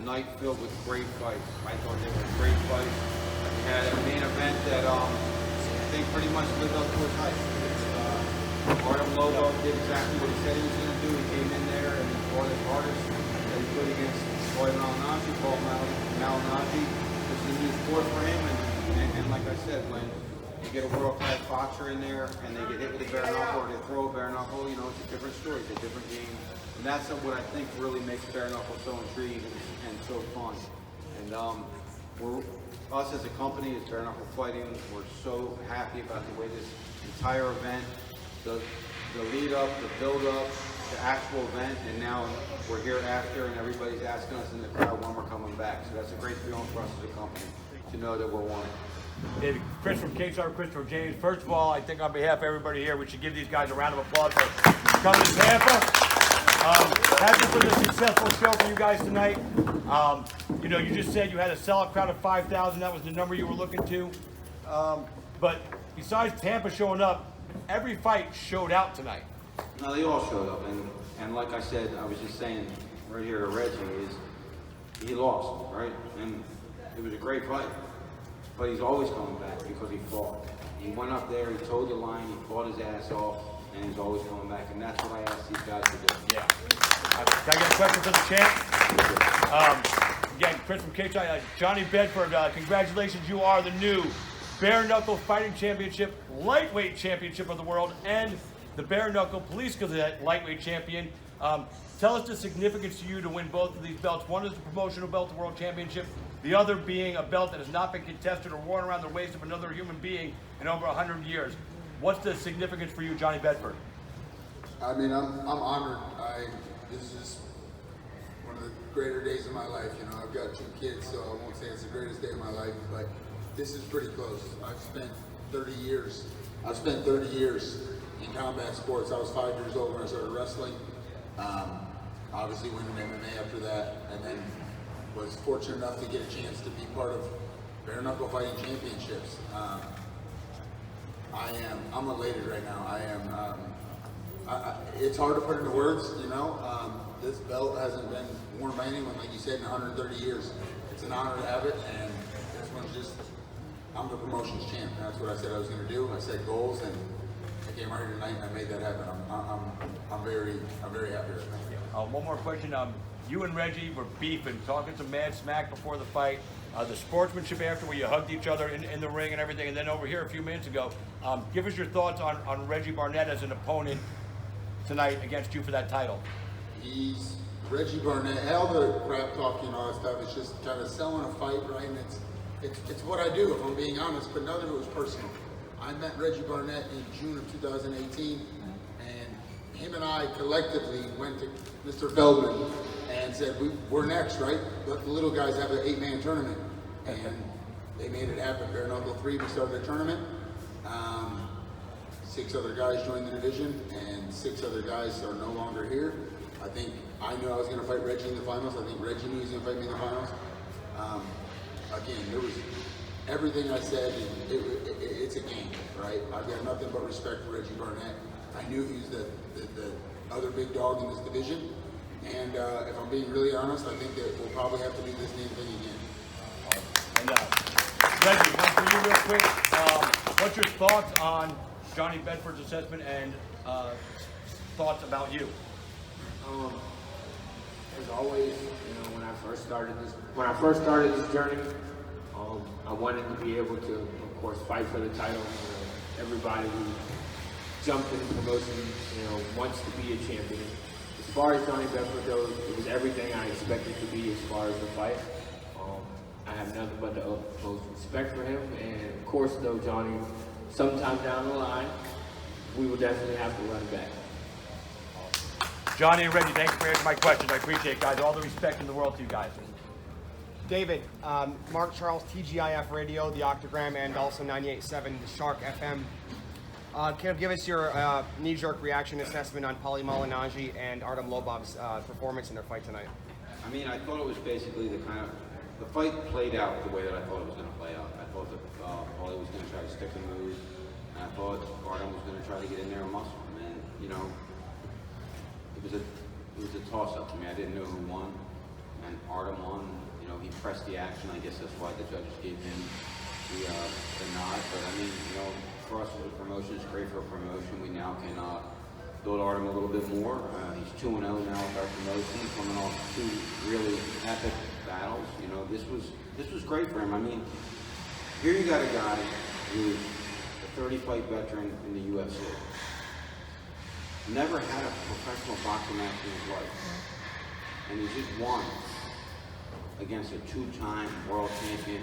night filled with great fights. I thought they were great fights. We had a main event that I think pretty much lived up to its hype. Artem Lobov did exactly what he said he was going to do. He came in there and he fought his hardest that he could against Paulie Malignaggi. This is a new sport for him, and like I said, when you get a world-class boxer in there and they get hit with a bare knuckle or they throw a bare knuckle, you know, it's a different story, it's a different game. And that's what I think really makes bare knuckle so intriguing and so fun. And us as a company, as Bare Knuckle Fighting, we're so happy about the way this entire event, the lead up, the build up, the actual event, and now we're here after and everybody's asking us in the crowd when we're coming back. So that's a great feeling for us as a company to know that we're one. David, Chris from KSR, Christopher James. First of all, I think on behalf of everybody here, we should give these guys a round of applause for coming to Tampa. Happy for the successful show for you guys tonight. You know, you just said you had a sellout crowd of 5,000. That was the number you were looking to. But besides Tampa showing up, every fight showed out tonight. No, they all showed up. And like I said, I was just saying right here to Reggie, is he lost, right? And it was a great fight. But he's always coming back because he fought. He went up there, he toed the line, he fought his ass off, and he's always coming back. And that's what I asked these guys to do. Yeah. Can I get a question for the champ? Again, Chris from KSI, Johnny Bedford, congratulations. You are the new Bare Knuckle Fighting Championship, Lightweight Championship of the World, and the Bare Knuckle Police Cadet Lightweight Champion. Tell us the significance to you to win both of these belts. One is the promotional belt, the World Championship. The other being a belt that has not been contested or worn around the waist of another human being in over 100 years. What's the significance for you, Johnny Bedford? I mean, I'm honored. This is one of the greater days of my life. You know, I've got 2 kids, so I won't say it's the greatest day of my life, but this is pretty close. I've spent 30 years in combat sports. I was 5 years old when I started wrestling. Obviously went into MMA after that, and then was fortunate enough to get a chance to be part of Bare Knuckle Fighting Championships. I'm elated right now. It's hard to put into words, you know. This belt hasn't been worn by anyone, like you said, in 130 years. It's an honor to have it, and this one's just, I'm the promotions champ. That's what I said I was going to do. I set goals, and I came out here tonight and I made that happen. I'm very happy right now. One more question. You and Reggie were beefing, talking some mad smack before the fight. The sportsmanship after, where you hugged each other in the ring and everything, and then over here a few minutes ago. Give us your thoughts on Reggie Barnett as an opponent tonight against you for that title. He's Reggie Barnett. All the crap talk, you know, all that stuff. It's just kind of selling a fight, right? And it's what I do, if I'm being honest. But none of it was personal. I met Reggie Barnett in June of 2018, and him and I collectively went to Mr. Feldman and said, we're next, right? Let the little guys have an 8-man tournament. And they made it happen. Bare Knuckle 3, we started a tournament. 6 other guys joined the division, and 6 other guys are no longer here. I knew I was going to fight Reggie in the finals. I think Reggie knew he was going to fight me in the finals. Again, there was everything I said. It's a game, right? I've got nothing but respect for Reggie Barnett. I knew he was the other big dog in this division. And if I'm being really honest, I think that we'll probably have to do this damn thing again. And Reggie, one for you real quick. What's your thoughts on Johnny Bedford's assessment and thoughts about you? As always, you know, when I first started this journey, I wanted to be able to, of course, fight for the title. You know, everybody who jumped in the promotion, you know, wants to be a champion. As far as Johnny Bedford goes, it was everything I expected to be as far as the fight. I have nothing but the utmost respect for him, and of course, though, Johnny, sometime down the line, we will definitely have to run back. Johnny and Reggie, thanks for answering my questions. I appreciate it, guys. All the respect in the world to you guys. David, Mark Charles, TGIF Radio, The Octagram, and also 98.7 The Shark FM. Can you give us your knee-jerk reaction assessment on Paulie Malignaggi and Artem Lobov's performance in their fight tonight? I mean, I thought it was basically the fight played out the way that I thought it was going to play out. I thought that Paulie was going to try to stick and move, and I thought Artem was going to try to get in there and muscle him. And, you know, it was a toss-up to me. I didn't know who won. and Artem won. You know, he pressed the action. I guess that's why the judges gave him the nod. But I mean, you know, for us as a promotion, it's great for a promotion. We now can build Artem a little bit more. He's 2-0 now with our promotion, coming off 2 really epic battles. You know, this was great for him. I mean, here you got a guy who's a 30-fight veteran in the UFC. Never had a professional boxing match in his life. And he just won against a 2-time world champion.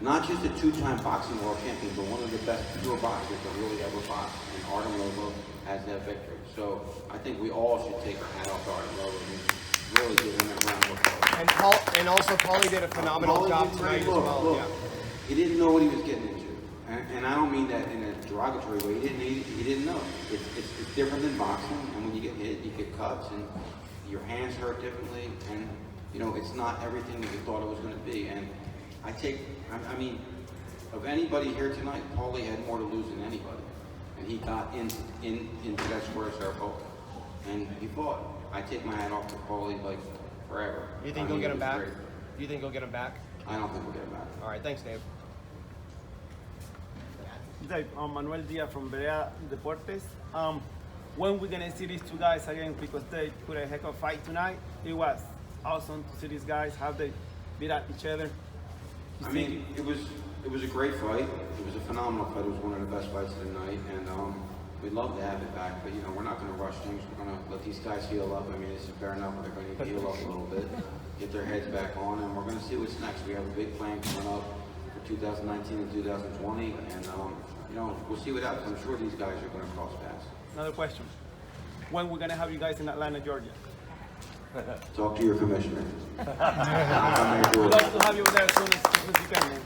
Not just a 2-time boxing world champion, but one of the best pure boxers that really ever boxed. And Artem Lobov has that victory. So I think we all should take our hat off to Artem Lobov and really give him a round of applause. And also Paulie did a phenomenal job tonight as well. Look, Yeah. he didn't know what he was getting into. And I don't mean that in a derogatory way. He didn't know. It's different than boxing. And when you get hit, you get cuts, and your hands hurt differently. And you know, it's not everything that you thought it was going to be. And I mean, of anybody here tonight, Paulie had more to lose than anybody. And he got into that square circle, and he fought. I take my hat off to Paulie like forever. You think he'll get him back? Do you think he'll get him back? I don't think we'll get him back. All right, thanks, Dave. Dave, Manuel Diaz from Berea Deportes. When we're gonna see these 2 guys again, because they put a heck of a fight tonight. It was awesome to see these guys, how they beat at each other. I mean, it was a great fight. It was a phenomenal fight. It was one of the best fights of the night, and we'd love to have it back. But you know, we're not going to rush things. We're going to let these guys heal up. I mean, this is fair enough. They're going to heal up a little bit, get their heads back on, and we're going to see what's next. We have a big plan coming up for 2019 and 2020, and you know, we'll see what happens. I'm sure these guys are going to cross paths. Another question: when we're gonna have you guys in Atlanta, Georgia? Talk to your commissioner. We'd love to have you there as soon as you can, man.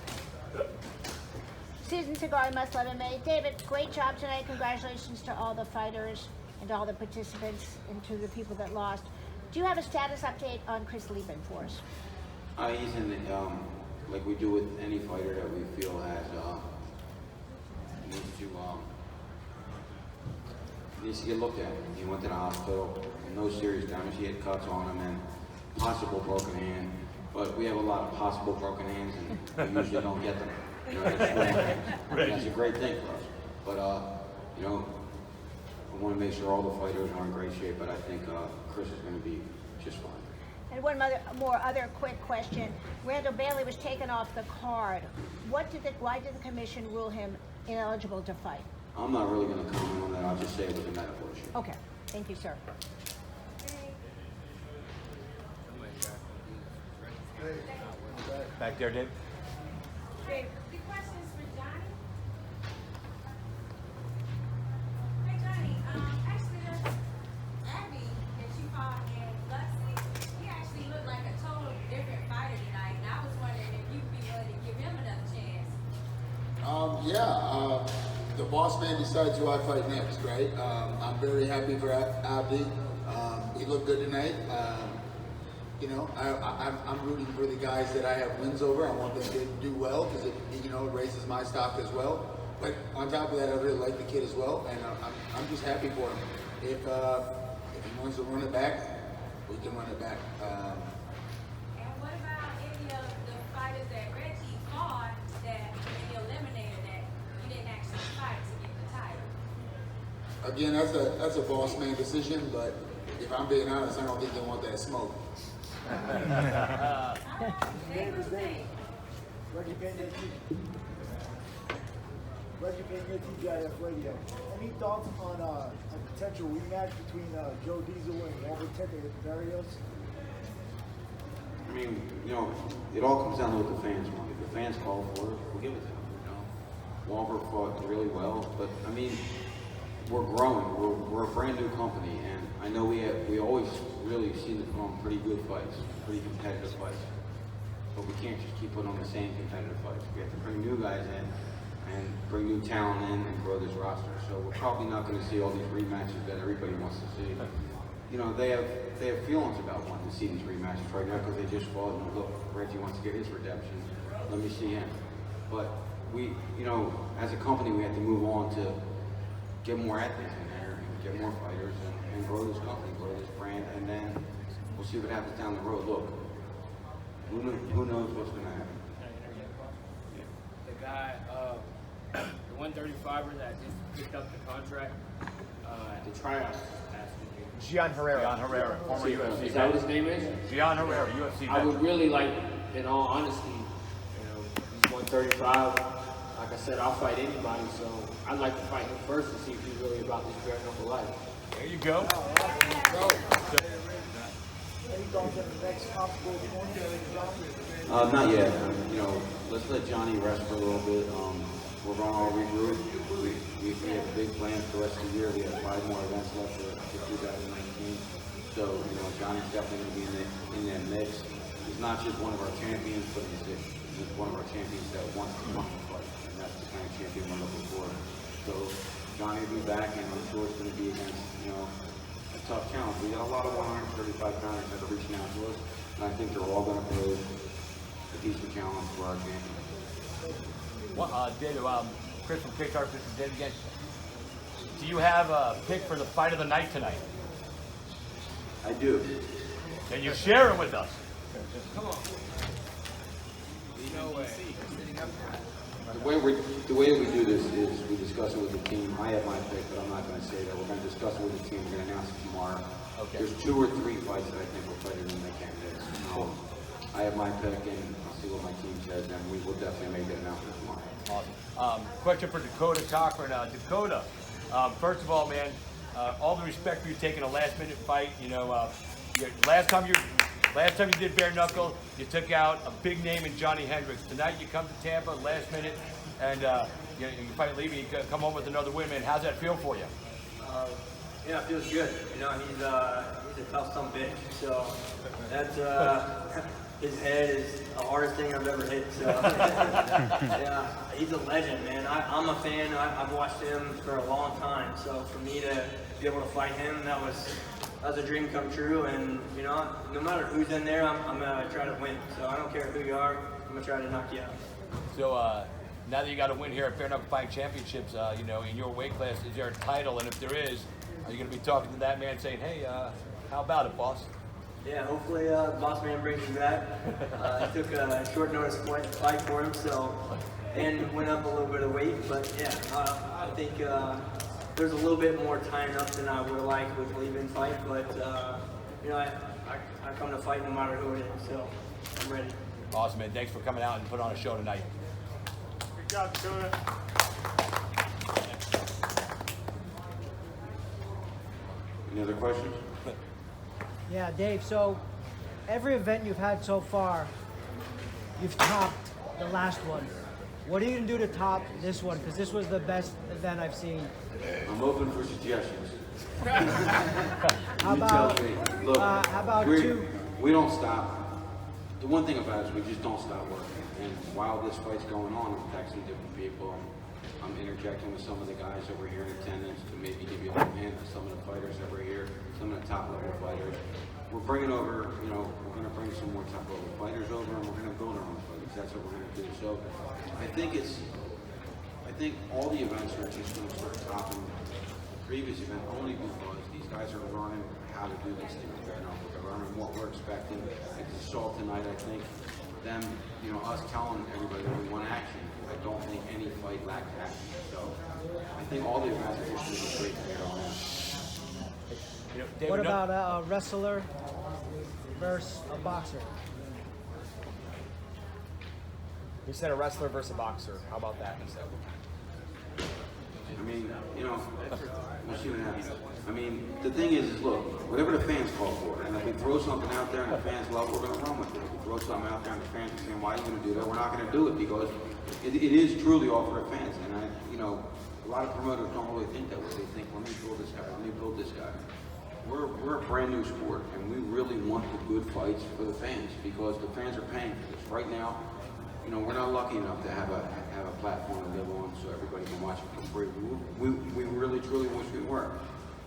Susan Tagari, Must Love MMA. David, great job tonight. Congratulations to all the fighters and all the participants and to the people that lost. Do you have a status update on Chris Lieben for us? He's in the, like we do with any fighter that we feel has needs to get looked at. He went to the hospital, no serious damage. He had cuts on him and possible broken hand. But we have a lot of possible broken hands, and we usually don't get them. You know, that's a great thing for us. But you know, I want to make sure all the fighters are in great shape. But I think Chris is going to be just fine. And one other quick question. Randall Bailey was taken off the card. Why did the commission rule him ineligible to fight? I'm not really going to comment on that. I'll just say it was a medical issue. Okay. Thank you, sir. Back there, Dave. Hey, the question is for Johnny. Hey Johnny, actually there's Abby that you fought in Luxley. He actually looked like a total different fighter tonight, and I was wondering if you'd be willing to give him another chance. The boss man decides who I fight next, right? I'm very happy for Abdi. He looked good tonight. You know, I'm rooting for the guys that I have wins over. I want them to do well because it, you know, it raises my stock as well. But on top of that, I really like the kid as well, and I'm just happy for him. If he wants to run it back, we can run it back. And what about any of the fighters that Reggie fought that he eliminated that you didn't actually fight to get the title? Again, that's a boss man decision, but if I'm being honest, I don't think they want that smoke. Reggie Barnett, TGIF Radio. Any thoughts on a potential rematch between Joe Diesel and Robert Barrios? I mean, you know, it all comes down to what the fans want. If the fans call for it, we'll give it to them. You know, Walbert fought really well, but I mean, we're growing. We're a brand new company, and I know we always really seem to put on pretty good fights, pretty competitive fights. But we can't just keep putting on the same competitive fights. We have to bring new guys in and bring new talent in and grow this roster. So we're probably not going to see all these rematches that everybody wants to see. You know, they have feelings about wanting to see these rematches right now because they just fought and look, Reggie wants to get his redemption. Let me see him. But we, you know, as a company, we have to move on to get more athletes in there and get more fighters and grow this company, grow this brand, and then we'll see what happens down the road. Look, who knows what's going to happen? The guy, the 135er that just picked up the contract, The tryout. Gian Herrera. Gian Herrera, former UFC. Is that what his name is? Gian Herrera, UFC. I would really like, in all honesty, you know, he's 135. Like I said, I'll fight anybody, so I'd like to fight him first to see if he's really about this bare knuckle life. There you go. Any thoughts on the next possible opponent? Not yet. You know, let's let Johnny rest for a little bit. We're going to all regroup. We have big plans for the rest of the year. We have 5 more events left for 2019. So, you know, Johnny's definitely going to be in that mix. He's not just one of our champions, but he's one of our champions that wants to come and fight. And that's the kind of champion we're looking for. So, Johnny will be back, and I'm sure it's going to be against, you know, a tough challenge. We got a lot of 135 pounders that are reaching out to us, and I think they're all going to pose a decent challenge for our champion. Well, David, Chris from Kickstarter, David again. Do you have a pick for the fight of the night tonight? I do. Can you share it with us? come on. No way. The way we do this is we discuss it with the team. I have my pick, but I'm not going to say that. We're going to discuss it with the team. We're going to announce it tomorrow. Okay. There's 2 or 3 fights that I think will fight in the candidates. I have my pick, and I'll see what my team says, and we will definitely make an announcement tomorrow. Awesome. Question for Dakota Cochrane. Dakota, first of all, man, all the respect for you taking a last-minute fight. You know, last time you did bare knuckle, you took out a big name in Johnny Hendricks. Tonight you come to Tampa last minute, and you fight Levy. You come home with another win, man. How's that feel for you? Yeah, it feels good. You know, he's a tough son of a bitch. So that's his head is the hardest thing I've ever hit. So yeah, he's a legend, man. I'm a fan. I've watched him for a long time. So for me to be able to fight him, that was a dream come true. And you know, no matter who's in there, I'm gonna try to win. So I don't care who you are. I'm gonna try to knock you out. So now that you got a win here at Bare Knuckle Fighting Championships, you know, in your weight class, is there a title? And if there is, are you going to be talking to that man saying, hey, how about it, boss? Yeah, hopefully boss man brings me back. I took a short notice fight for him, so, and went up a little bit of weight, but yeah, I think there's a little bit more tying up than I would have liked with leaving fight, but you know, I come to fight no matter who it is, so I'm ready. Awesome, man. Thanks for coming out and putting on a show tonight. Good job, Dakota. Any other questions? Yeah, Dave, so every event you've had so far, you've topped the last one. What are you going to do to top this one? Because this was the best event I've seen. I'm open for suggestions. How about, Look, how about we don't stop. The one thing about it is we just don't stop working. And while this fight's going on, I'm texting different people. I'm interjecting with some of the guys over here in attendance to maybe give you a little hint to some of the fighters over here, some of the top level fighters. We're bringing over, you know, we're going to bring some more top level fighters over, and we're going to build our own fighters. That's what we're going to do. So I think all the events are just going to start topping the previous event only because these guys are learning how to do these things better. They're learning what we're expecting. Like the assault tonight, I think them, you know, us telling everybody that we want action. I don't think any fight lacked action. So I think all the events are just going to be great to get on. You know, David, what about a wrestler versus a boxer? You said a wrestler versus a boxer. How about that instead? I mean, you know, we'll see what happens. I mean, the thing is look, whatever the fans call for, and if we throw something out there and the fans love it, we're going to run with it. If we throw something out there and the fans are saying, why are you going to do that? We're not going to do it because it is truly all for the fans. And you know, a lot of promoters don't really think that way. They think, let me build this guy, let me build this guy. We're a brand new sport, and we really want the good fights for the fans because the fans are paying for this. Right now, you know, we're not lucky enough to have a platform to live on so everybody can watch it for free. We really truly wish we were,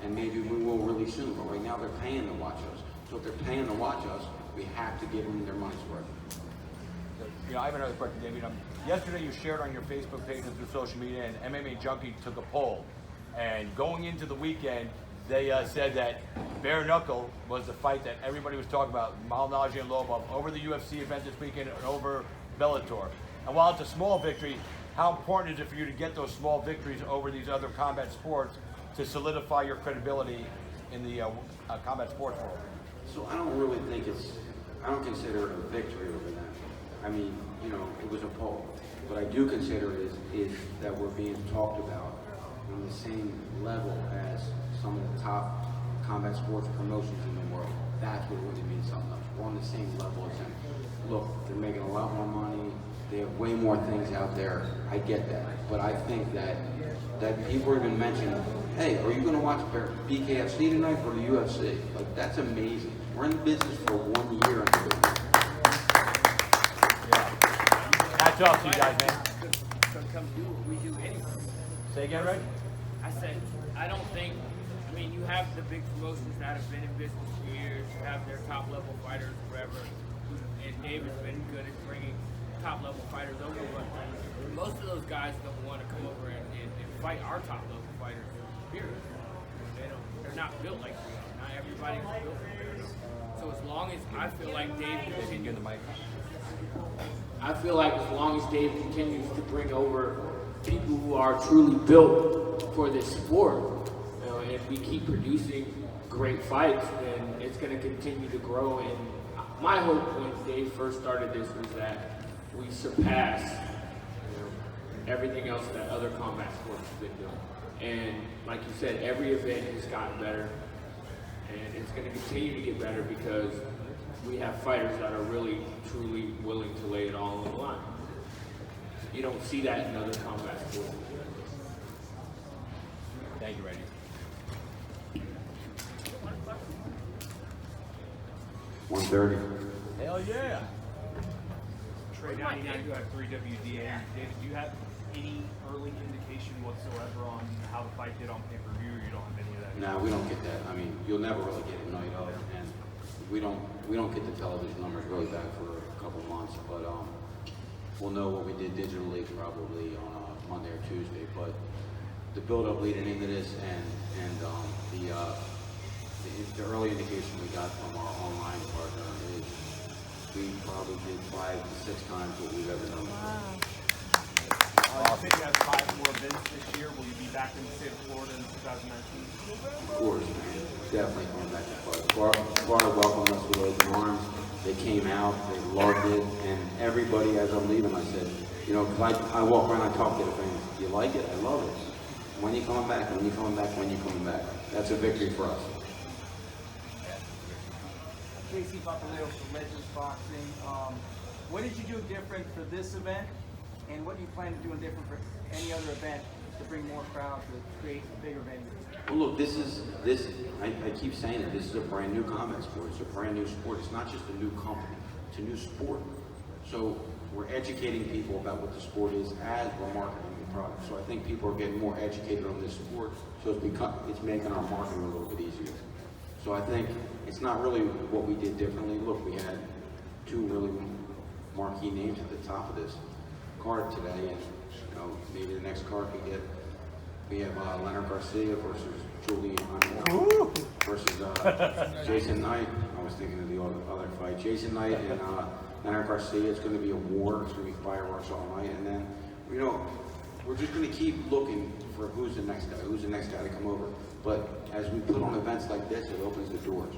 and maybe we will really soon. But right now, they're paying to watch us. So if they're paying to watch us, we have to give them their money's worth. You know, I have another question, David. Yesterday, you shared on your Facebook page and through social media, and MMA Junkie took a poll. And going into the weekend, they said that bare knuckle was the fight that everybody was talking about, Malignaggi and Lobov, over the UFC event this weekend and over Bellator. And while it's a small victory, how important is it for you to get those small victories over these other combat sports to solidify your credibility in the combat sports world? So I don't really think I don't consider it a victory over them. I mean, you know, it was a poll. What I do consider is that we're being talked about on the same level as some of the top combat sports promotions in the world. That's what really means something else. We're on the same level as them. Look, they're making a lot more money. They have way more things out there. I get that. But I think that people are even mentioning, hey, are you going to watch BKFC tonight or the UFC? Like, that's amazing. We're in the business for 1 year. Hats off to you guys, man. So come do what we do anyway. Say again, Ray? I said, I don't think, I mean, you have the big promotions that have been in business for years, you have their top level fighters, whatever, and David's been good at bringing top level fighters over, but most of those guys don't want to come over and fight our top level fighters, period. They're not built like we are. Not everybody's built for it. So as long as I feel like Dave continues, I feel like as long as Dave continues to bring over people who are truly built for this sport, you know, and we keep producing great fights, then it's going to continue to grow. And my hope when Dave first started this was that we surpass, you know, everything else that other combat sports have been doing. And like you said, every event has gotten better, and it's going to continue to get better because we have fighters that are really, truly willing to lay it all on the line. You don't see that in other combat sports. Thank you, Reggie. $130. Hell yeah. Trey 99, you have 3 WDA. David, do you have any early indication whatsoever on how the fight did on pay-per-view, or you don't have any of that? No, we don't get that. I mean, you'll never really get it night of, and we don't get the television numbers really back for a couple months, but we'll know what we did digitally probably on Monday or Tuesday. But the build-up leading into this and the early indication we got from our online partner is we probably did 5 to 6 times what we've ever done before. You think you have 5 more events this year? Will you be back in the state of Florida in 2019? Of course, man. Definitely coming back to Florida. Florida welcomed us with open arms. They came out, they loved it, and everybody, as I'm leaving, I said, you know, because I walk around, I talk to the fans. Do you like it? I love it. When you coming back? When you coming back? When you coming back? That's a victory for us. Casey Papaleo from Legends Boxing. What did you do different for this event, and what do you plan to do different for any other event to bring more crowds, to create a bigger venue? Well, look, I keep saying it, this is a brand new combat sport. It's a brand new sport. It's not just a new company, it's a new sport. So we're educating people about what the sport is as we're marketing the product. So I think people are getting more educated on this sport, so it's making our marketing a little bit easier. So I think it's not really what we did differently. Look, we had 2 really marquee names at the top of this card today, and you know, maybe the next card we have Leonard Garcia versus Julian Unwell versus Jason Knight. I was thinking of the other fight. Jason Knight and Leonard Garcia. It's going to be a war. It's going to be fireworks all night. And then, you know, we're just going to keep looking for who's the next guy to come over. But as we put on events like this, it opens the doors.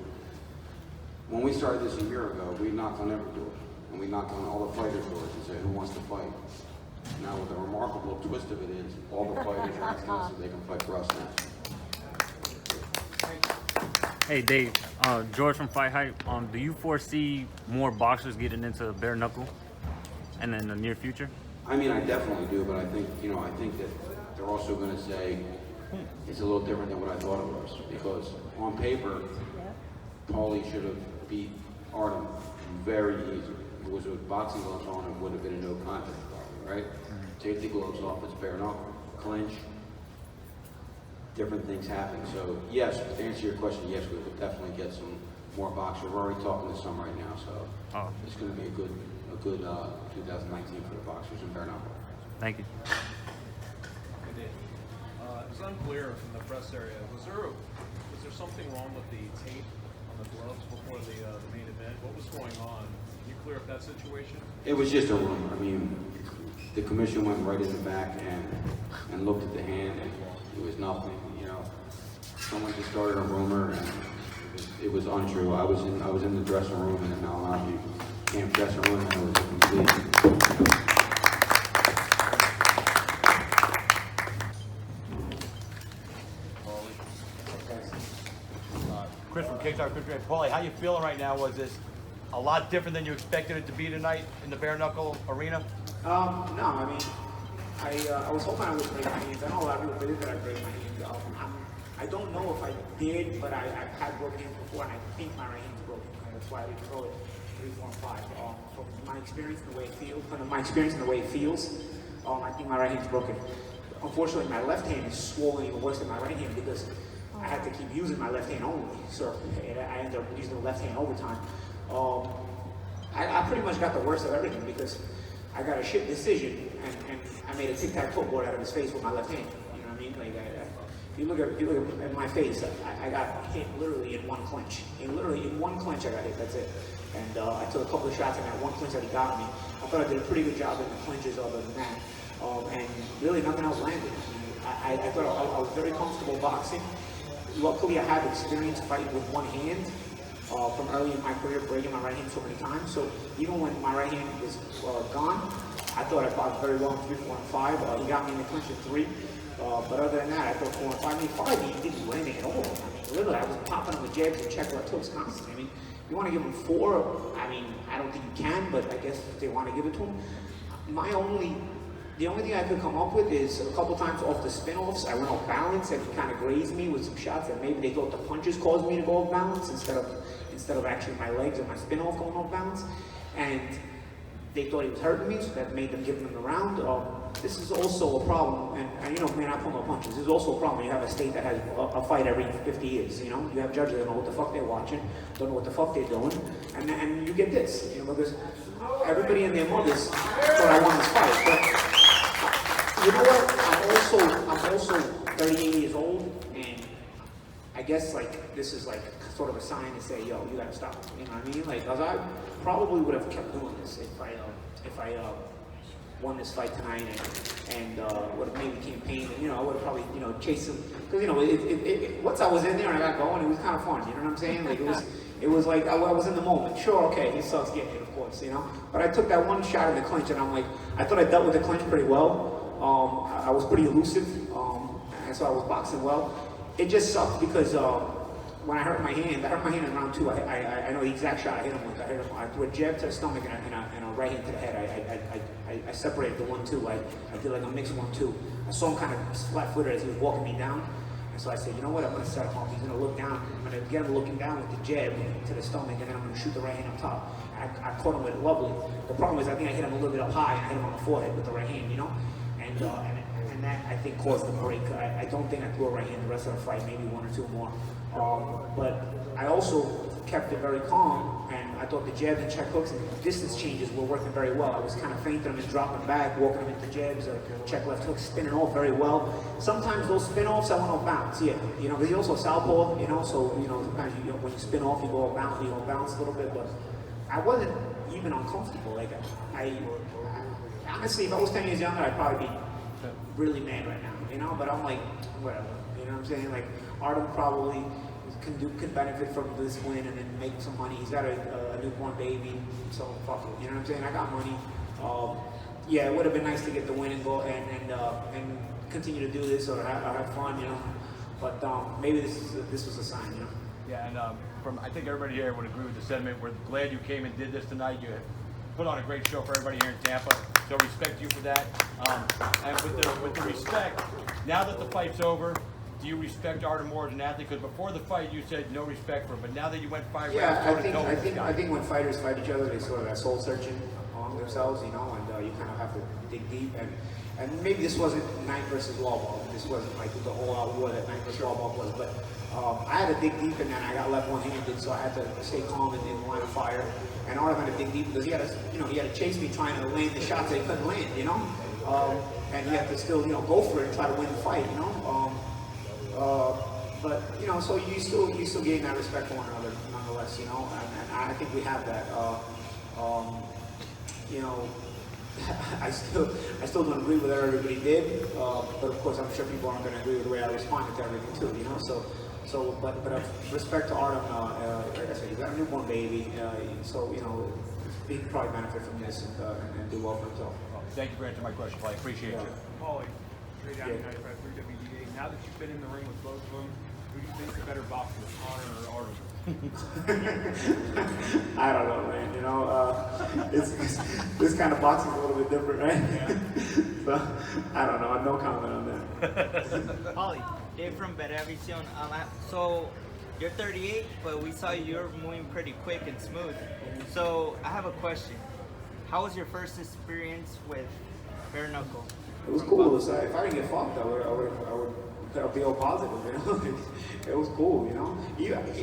When we started this a year ago, we knocked on every door. And we knocked on all the fighters' doors and said, who wants to fight? Now, the remarkable twist of it is, all the fighters are asking us if they can fight for us now. Hey Dave, George from FightHype. Do you foresee more boxers getting into bare knuckle, and in the near future? I mean, I definitely do, but I think that they're also going to say it's a little different than what I thought it was, because on paper, Paulie should have beat Artem very easy. If it was with boxing gloves on, it would have been a no contest. Right? Take the gloves off, it's bare knuckle, clinch, different things happen. So yes, to answer your question, yes, we will definitely get some more boxers. We're already talking to some right now, so it's going to be a good 2019 for the boxers in bare knuckle. Thank you. It was unclear from the press area. Was there something wrong with the tape on the gloves before the main event? What was going on? Can you clear up that situation? It was just a rumor. I mean, the commission went right in the back and looked at the hand, and it was nothing. You know, someone just started a rumor, and it was untrue. I was in the dressing room in the Malignaggi camp dressing room, and it was a complete. Chris from Kickstart, Paulie, how you feeling right now? Was this a lot different than you expected it to be tonight in the bare knuckle arena? No, I mean, I was hoping I would break my hands. I know a lot of people believe that I break my hands. I don't know if I did, but I've had broken hands before, and I think my right hand's broken. That's why I didn't throw it 3, 4, and 5. From my experience and the way it feels, I think my right hand's broken. Unfortunately, my left hand is swollen even worse than my right hand because I had to keep using my left hand only. So I ended up using the left hand overtime. I pretty much got the worst of everything because I got a shit decision and I made a tic-tac-toe board out of his face with my left hand. You know what I mean? Like, if you look at my face, I got hit literally in one clinch. Literally in one clinch I got hit, that's it. And I took a couple of shots in that one clinch that he got me. I thought I did a pretty good job in the clinches other than that. And really nothing else landed. I thought I was very comfortable boxing. Luckily I have experience fighting with one hand. From early in my career, breaking my right hand so many times. So even when my right hand was gone, I thought I fought very well in 3, 4, and 5. He got me in the clinch in 3. But other than that, I thought 4 and 5. I mean, 5, he didn't do anything at all. I mean, literally, I was popping him with jabs and check left hooks constantly. I mean, you want to give him 4? I mean, I don't think you can, but I guess if they want to give it to him. The only thing I could come up with is a couple times off the spin-offs, I went off balance and he kind of grazed me with some shots that maybe they thought the punches caused me to go off balance instead of actually my legs and my spin-off going off balance. And they thought he was hurting me, so that made them give him the round. This is also a problem, and you know, man, I pull no punches. This is also a problem when you have a state that has a fight every 50 years, you know? You have judges that don't know what the fuck they're watching, don't know what the fuck they're doing, and you get this, you know, because everybody and their mothers thought I won this fight. But you know what? I'm also 38 years old, and I guess like this is like sort of a sign to say, yo, you gotta stop. You know what I mean? Like, cause I probably would have kept doing this if I won this fight tonight and would have maybe campaigned. And, you know, I would have probably chased him because once I was in there and I got going, it was kind of fun. You know what I'm saying? Like it was like I was in the moment. Sure, okay, he sucks getting it, of course, you know. But I took that one shot in the clinch, and I'm like, I thought I dealt with the clinch pretty well. I was pretty elusive, and so I was boxing well. It just sucked because when I hurt my hand in round 2. I know the exact shot I hit him with. I threw a jab to the stomach and a right hand to the head. I separated the 1-2. I did like a mixed 1-2. I saw him kind of flat-footed as he was walking me down. And so I said, you know what, I'm going to set him up. He's going to look down. I'm going to get him looking down with the jab to the stomach, and then I'm going to shoot the right hand up top. And I caught him with it lovely. The problem is I think I hit him a little bit up high, and I hit him on the forehead with the right hand, you know? And that, I think, caused the break. I don't think I threw a right hand the rest of the fight, maybe 1 or 2 more. But I also kept it very calm, and I thought the jabs and check hooks and distance changes were working very well. I was kind of feinting them and dropping back, walking them into jabs, check left hooks, spinning off very well. Sometimes those spin-offs, I went off bounce, yeah. You know, because you're also southpaw, you know, so, sometimes when you spin off, you go off bounce a little bit, but I wasn't even uncomfortable. Like, honestly, if I was 10 years younger, I'd probably be really mad right now, you know, but I'm like, whatever, you know what I'm saying? Like, Artem probably can benefit from this win and then make some money. He's got a newborn baby, so fuck it, you know what I'm saying? I got money. Yeah, it would have been nice to get the win and go and continue to do this or have fun, you know, but maybe this was a sign, you know? Yeah, and I think everybody here would agree with the sentiment. We're glad you came and did this tonight. You put on a great show for everybody here in Tampa, so respect you for that. And with the respect, now that the fight's over, do you respect Artem more as an athlete? Because before the fight, you said no respect for him, but now that you went 5 rounds, I think when fighters fight each other, they sort of have soul searching on themselves, you know, and you kind of have to dig deep. And maybe this wasn't Knight versus Lobov. This wasn't like the whole-out war that Knight versus Lobov was, but I had to dig deep, and then I got left one-handed, so I had to stay calm in the line of fire. And Artem had to dig deep because he had to chase me trying to land the shots that he couldn't land, you know. And he had to still, go for it and try to win the fight, you know. But you know, so you still gain that respect for one another, nonetheless. You know, and I think we have that. You know, I still don't agree with what everybody did, but of course I'm sure people aren't going to agree with the way I responded to everything too. You know, but of respect to Artem, like I said, he's got a newborn baby, so you know, he can probably benefit from this and do well for himself. Thank you for answering my question, Paulie. Appreciate you. Paulie, trade down 95 3 WDA. Now that you've been in the ring with both of them, who do you think's a better boxer, Connor or Artem? I don't know, man. You know, this kind of boxing is a little bit different, right? Yeah. So I don't know. No comment on that. Paulie, Dave from Bedford. So you're 38, but we saw you're moving pretty quick and smooth. So I have a question. How was your first experience with bare knuckle? It was cool. If I didn't get fucked, I would be all positive. You know, it was cool. You know,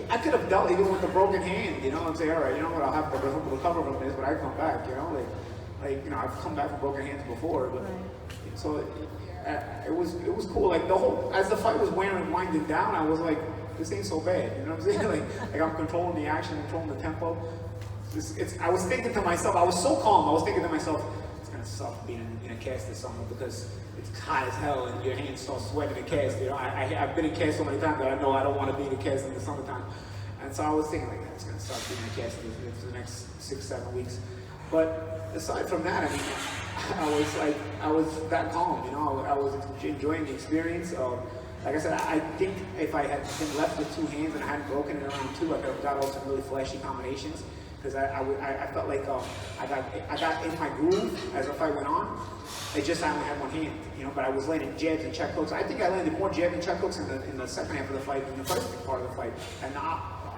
I could have dealt even with the broken hand. You know, and say, all right, you know what, I'll have to recover from this, but I come back. You know, like you know, I've come back from broken hands before, but so it was cool. Like as the fight was winding down, I was like, this ain't so bad. You know what I'm saying? Like I'm controlling the action, controlling the tempo. I was thinking to myself, I was so calm, I was thinking to myself, it's gonna suck being in a cast this summer because it's hot as hell and your hands start sweating in a cast. You know, I've been in cast so many times that I know I don't want to be in a cast in the summertime. And so I was thinking, like, it's gonna suck being in a cast for the next 6-7 weeks. But aside from that, I mean, I was that calm, you know, I was enjoying the experience. Like I said, I think if I had been left with 2 hands and I hadn't broken it around 2, I could have got all some really flashy combinations. Because I felt like I got in my groove as the fight went on. It just I only had 1 hand, you know. But I was landing jabs and check hooks. I think I landed more jabs and check hooks in the second half of the fight than the first part of the fight. And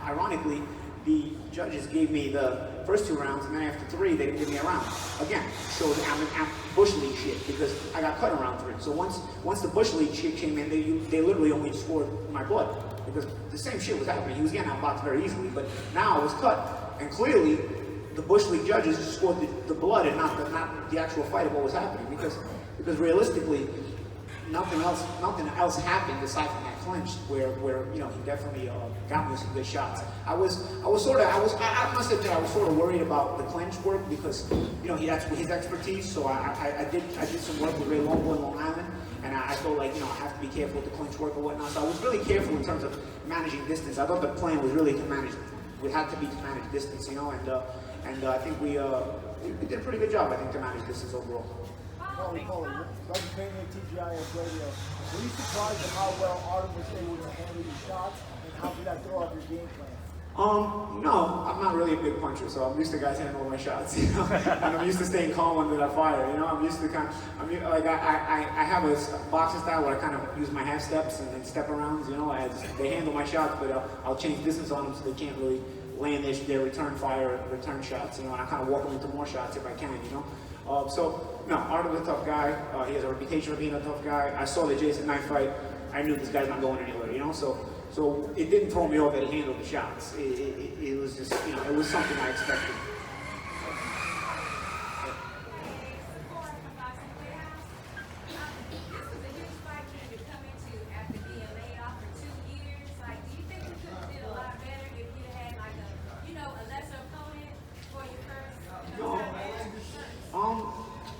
ironically, the judges gave me the first 2 rounds, and then after 3, they didn't give me a round. Again, shows I'm Bush League shit because I got cut around 3. So once the Bush League shit came in, they literally only scored my blood because the same shit was happening. He was getting outboxed very easily, but now I was cut. And clearly, the Bush League judges scored the blood and not the actual fight of what was happening because realistically, nothing else happened aside from that clinch where you know he definitely got me some good shots. I must admit I was sort of worried about the clinch work because you know that's his expertise. So I did some work with Ray Longbow in Long Island. And I felt like, you know, I have to be careful with the clinch work or whatnot. So I was really careful in terms of managing distance. I thought the plan was really to manage distance, you know, and I think we did a pretty good job, I think, to manage distance overall. Reggie Barnett, TGIF Radio. Were you surprised at how well Artem was able to handle your shots, and how did that throw off your game plan? No, I'm not really a big puncher, so I'm used to guys handling my shots, you know, and I'm used to staying calm under that fire, you know. I'm used to I have a boxing style where I kind of use my half steps and then step arounds, you know. They handle my shots, but I'll change distance on them so they can't really land their return shots, you know. And I kind of walk them into more shots if I can, you know. So no, Artem's a tough guy. He has a reputation for being a tough guy. I saw the Jason Knight fight. I knew this guy's not going anywhere, you know. So it didn't throw me off that he handled the shots. It was just, you know, it was something I expected.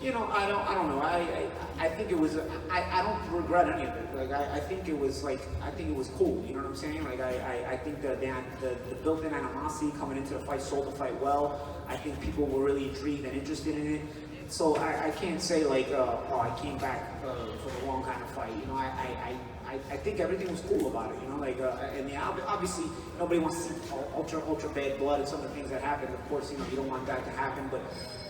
You know, I don't know. I think it was. I don't regret any of it. Like I think it was cool. You know what I'm saying? Like I think the built-in animosity coming into the fight sold the fight well. I think people were really intrigued and interested in it. So I can't say like, oh, I came back for the wrong kind of fight. You know, I think everything was cool about it. You know, like and yeah, obviously nobody wants to see ultra bad blood and some of the things that happened. Of course, you know, you don't want that to happen, but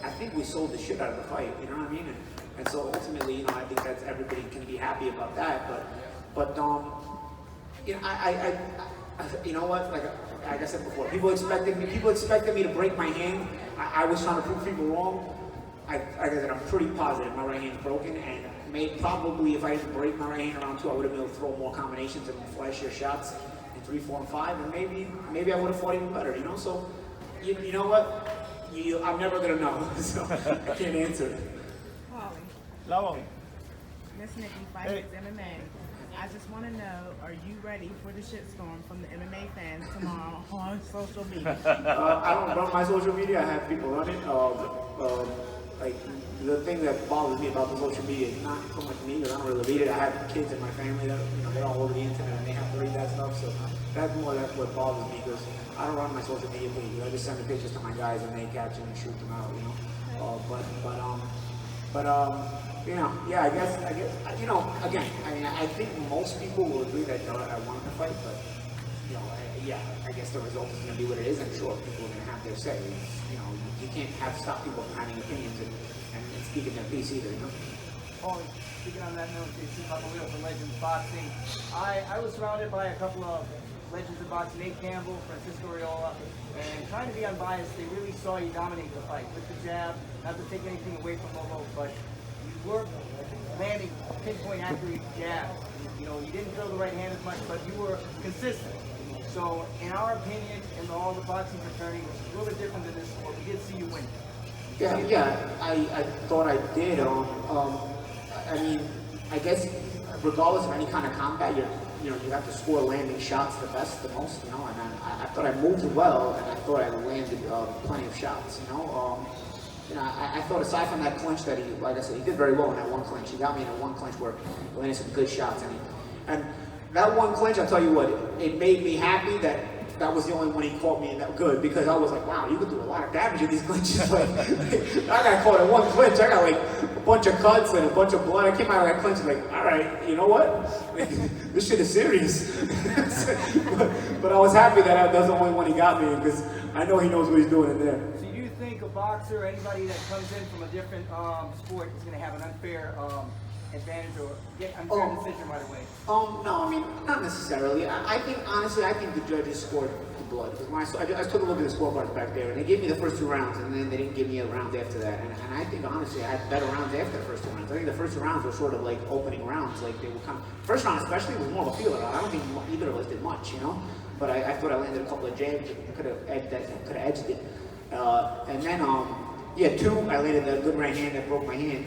I think we sold the shit out of the fight. You know what I mean? And so ultimately, you know, I think that everybody can be happy about that. But you know, I you know what? Like I said before, people expected me to break my hand. I was trying to prove people wrong. Like I said, I'm pretty positive my right hand's broken, and probably if I didn't break my right hand around 2, I would have been able to throw more combinations and flashier shots in 3, 4, and 5, and maybe I would have fought even better. You know, so you know what? I'm never gonna know, so I can't answer it. Paulie. Lobov. Miss Nikki, Fight MMA. I just want to know, are you ready for the shitstorm from the MMA fans tomorrow on social media? I don't run my social media. I have people run it. Like the thing that bothers me about the social media is not so much me, because I don't really read it. I have kids in my family that they don't hold the internet and they have to read that stuff. So that's what bothers me, because I don't run my social media pages. I just send the pictures to my guys and they catch them and shoot them out. Yeah, I guess, again, I mean, I think most people will agree that I wanted to fight, but, I guess the result is going to be what it is. I'm sure people are going to have their say. You can't stop people from having opinions and speaking their piece either, Paulie, speaking on that note, you seem like a wheel for Legends Boxing. I was surrounded by a couple of legends of boxing, Nate Campbell, Francisco Riola, and trying to be unbiased, they really saw you dominate the fight with the jab, not to take anything away from Lobo, but you were landing pinpoint accurate jabs. You didn't throw the right hand as much, but you were consistent. So, in our opinion, in all the boxing fraternity, which is a little bit different than this sport, we did see you win. I thought I did. I mean, I guess regardless of any kind of combat, you have to score landing shots the most, and I thought I moved well, and I thought I landed plenty of shots, I thought aside from that clinch that like I said, he did very well in that one clinch. He got me in a one clinch where he landed some good shots, and that one clinch, I'll tell you what, it made me happy that was the only one he caught me in that good, because I was like, wow, you could do a lot of damage in these clinches. Like, I got caught in one clinch, I got like a bunch of cuts and a bunch of blood. I came out of that clinch like, all right, you know what? This shit is serious. but I was happy that was the only one he got me, because I know he knows what he's doing in there. So do you think a boxer or anybody that comes in from a different sport is going to have an unfair advantage or get unfair decision right away? No, I mean, not necessarily. I think, honestly, the judges scored the blood. Because I took a look at the scorecards back there, and they gave me the first 2 rounds, and then they didn't give me a round after that. And I think, honestly, I had better rounds after the first 2 rounds. I think the first 2 rounds were sort of like opening rounds. Like, they were kind of, first round especially was more of a feeler. I don't think either of us did much, But I thought I landed a couple of jabs that could have edged it. And then, 2, I landed a good right hand that broke my hand.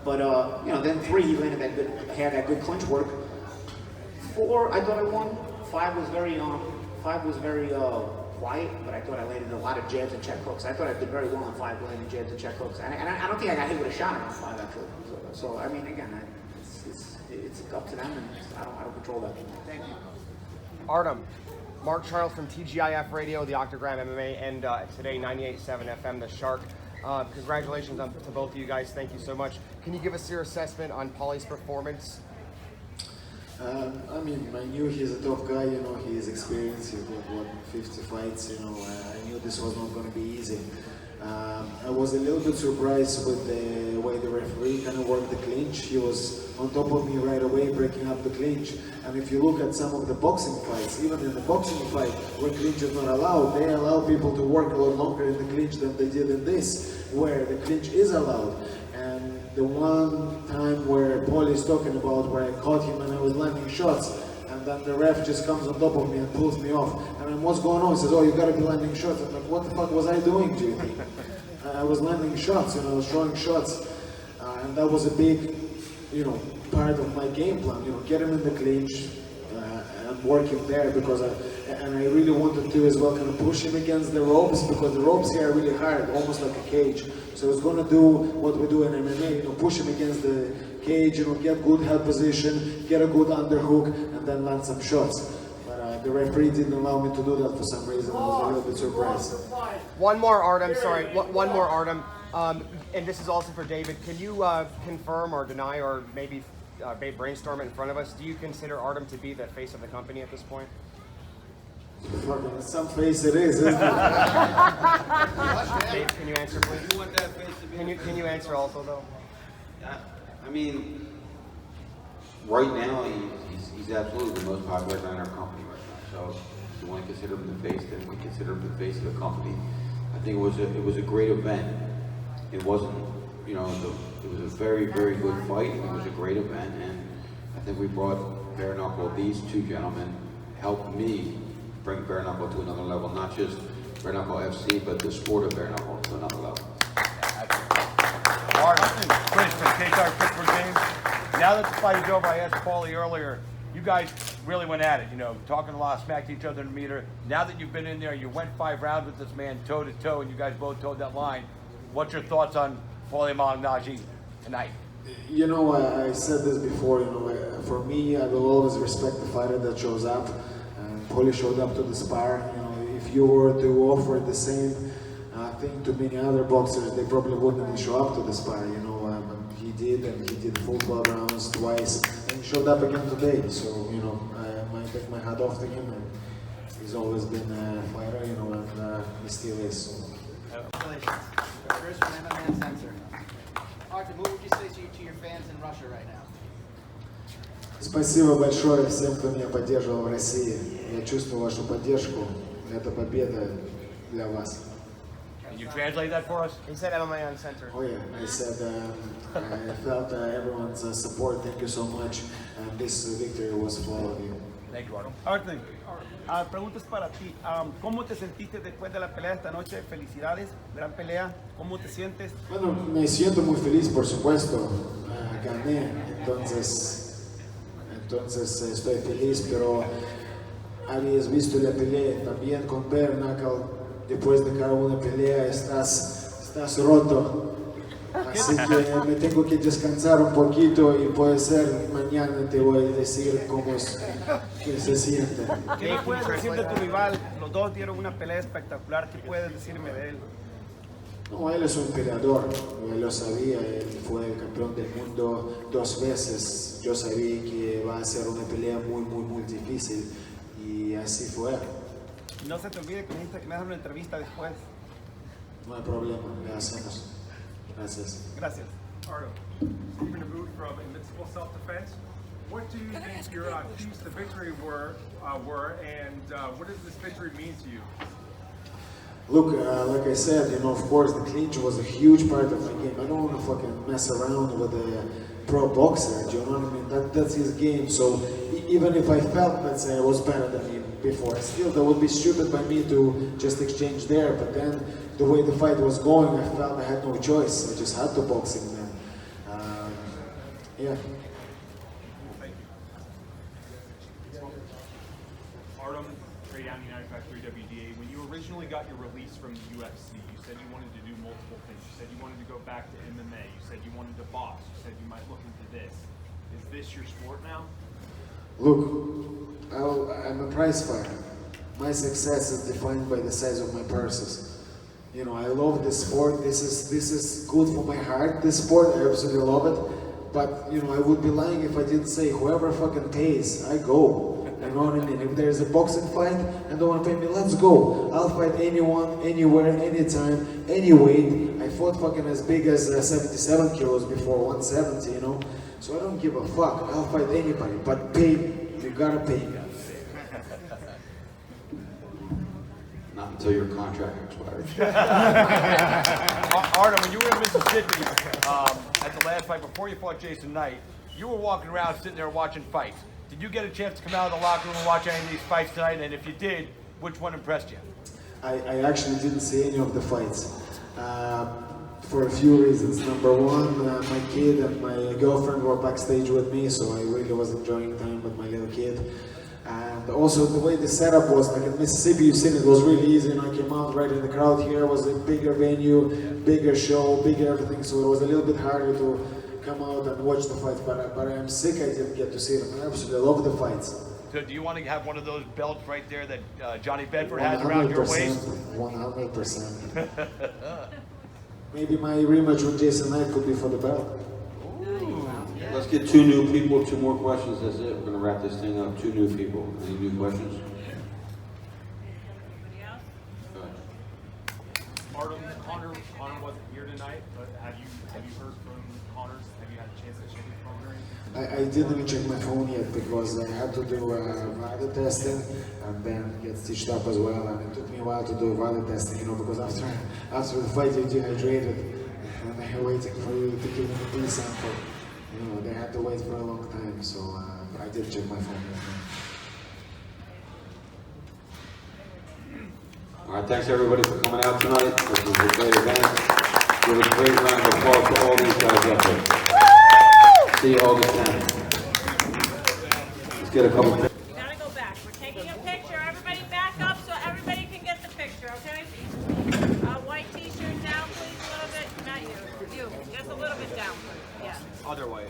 Then 3, he landed had that good clinch work. 4, I thought I won. 5 was very quiet, but I thought I landed a lot of jabs and check hooks. I thought I did very well on 5, landing jabs and check hooks. And I don't think I got hit with a shot on 5 actually. So I mean, again, it's up to them, and I don't control that. Thank you. Artem, Mark Charles from TGIF Radio, the Octagram MMA, and today 98.7 FM, The Shark. Congratulations to both of you guys. Thank you so much. Can you give us your assessment on Paulie's performance? I mean, I knew he's a tough guy, he's experienced, he's got 50 fights, I knew this was not going to be easy. I was a little bit surprised with the way the referee kind of worked the clinch. He was on top of me right away, breaking up the clinch. And if you look at some of the boxing fights, even in the boxing fight, where clinch is not allowed, they allow people to work a lot longer in the clinch than they did in this, where the clinch is allowed. And the one time where Paulie is talking about, where I caught him and I was landing shots, and then the ref just comes on top of me and pulls me off. And I'm, what's going on? He says, oh, you gotta be landing shots. I'm like, what the fuck was I doing, do you think? I was landing shots, I was throwing shots. And that was a big, part of my game plan, get him in the clinch and work him there, because I really wanted to as well kind of push him against the ropes, because the ropes here are really hard, almost like a cage. So I was going to do what we do in MMA, push him against the cage, get good head position, get a good underhook, and then land some shots. But the referee didn't allow me to do that for some reason. I was a little bit surprised. One more, Artem, sorry, one more, Artem. And this is also for David. Can you confirm or deny, or maybe brainstorm it in front of us? Do you consider Artem to be the face of the company at this point? Fucking some face it is, isn't it? Dave, can you answer, please? You want that face to be? Can you answer also, though? I mean, right now he's absolutely the most popular guy in our company right now. So if you want to consider him the face, then we consider him the face of the company. I think it was a great event. It wasn't, it was a very, very good fight. It was a great event, and I think we brought Bare Knuckle. These 2 gentlemen helped me bring Bare Knuckle to another level, not just Bare Knuckle FC, but the sport of Bare Knuckle to another level. Artem, Chris from Pittsburgh Games. Now that the fight is over, I asked Paulie earlier, you guys really went at it, you know, talking a lot, smacked each other in the meter. Now that you've been in there, you went 5 rounds with this man toe to toe, and you guys both toed that line. What's your thoughts on Paulie Malignaggi tonight? You know, I said this before, you know, for me, I will always respect the fighter that shows up. Paulie showed up to the spar. You know, if you were to offer the same thing to many other boxers, they probably wouldn't even show up to the spar, you know. He did, and he did full 12 rounds twice, and he showed up again today. So, you know, I might take my hat off to him, and he's always been a fighter, you know, and he still is. So. Congratulations. First from MMA Uncensored. Artem, what would you say to your fans in Russia right now? Спасибо большое всем, кто меня поддерживал в России. Я чувствую вашу поддержку. Это победа для вас. Can you translate that for us? He said MMA Uncensored. Oh yeah, I said I felt everyone's support. Thank you so much. And this victory was for all of you. Thank you, Artem. Artem, preguntas para ti. ¿Cómo te sentiste después de la pelea esta noche? Felicidades, gran pelea. ¿Cómo te sientes? Bueno, me siento muy feliz, por supuesto. Gané, entonces estoy feliz, pero habías visto la pelea también con Knuckle. Después de cada una pelea estás roto. Así que me tengo que descansar un poquito y puede ser mañana te voy a decir cómo es que se siente. ¿Qué me puedes decir de tu rival? Los dos dieron una pelea espectacular. ¿Qué puedes decirme de él? No, él es un peleador, él lo sabía, él fue el campeón del mundo 2 veces. Yo sabía que va a ser una pelea muy difícil y así fue. No se te olvide que necesitas que me hagas una entrevista después. No hay problema, le hacemos. Gracias. Gracias. Artem, Stephen Abood from Invincible Self-Defense. What do you think your keys to victory were and what does this victory mean to you? Look, like I said, you know, of course, the clinch was a huge part of my game. I don't want to fucking mess around with a pro boxer, do you know what I mean? That's his game. So even if I felt, let's say, I was better than him before, still that would be stupid by me to just exchange there. But then the way the fight was going, I felt I had no choice. I just had to box him then. Yeah. Artem, trade down United 3 WDA. When you originally got your release from the UFC, you said you wanted to do multiple things. You said you wanted to go back to MMA. You said you wanted to box. You said you might look into this. Is this your sport now? Look, I'm a prize fighter. My success is defined by the size of my purses. You know, I love this sport. This is good for my heart. This sport, I absolutely love it. But, you know, I would be lying if I didn't say whoever fucking pays, I go. You know what I mean? If there's a boxing fight and they want to pay me, let's go. I'll fight anyone, anywhere, anytime, any weight. I fought fucking as big as 77 kilos before, 170, you know? So I don't give a fuck. I'll fight anybody, but pay me. You gotta pay me. Not until your contract expires. Artem, when you were in Mississippi at the last fight, before you fought Jason Knight, you were walking around sitting there watching fights. Did you get a chance to come out of the locker room and watch any of these fights tonight? And if you did, which one impressed you? I actually didn't see any of the fights for a few reasons. Number one, my kid and my girlfriend were backstage with me, so I really was enjoying time with my little kid. And also the way the setup was, like in Mississippi, you've seen it was really easy, and I came out right in the crowd. Here was a bigger venue, bigger show, bigger everything, so it was a little bit harder to come out and watch the fights, but I'm sick I didn't get to see them. I absolutely love the fights. So do you want to have one of those belts right there that Johnny Bedford has around your waist? 100%. Maybe my rematch with Jason Knight could be for the belt. Let's get 2 new people, 2 more questions, that's it. We're going to wrap this thing up. 2 new people. Any new questions? Artem, Connor wasn't here tonight, but have you heard from Connor's? Have you had a chance to check his phone or anything? I didn't check my phone yet because I had to do VADA testing and then get stitched up as well, and it took me a while to do VADA testing, you know, because after the fight you're dehydrated and they're waiting for you to give them a B sample. You know, they had to wait for a long time, so I did check my phone yet. All right, thanks everybody for coming out tonight. This was a great event. Give a great round of applause to all these guys up there. See you August 10th. Let's get a couple pictures. You gotta go back. We're taking a picture. Everybody back up so everybody can get the picture, okay? White t-shirt down, please, a little bit. Not you. You. Just a little bit down, please. Yeah. Other way.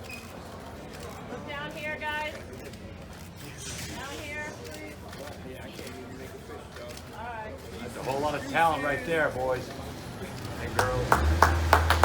Look down here, guys. Down here. All right. That's a whole lot of talent right there, boys and girls.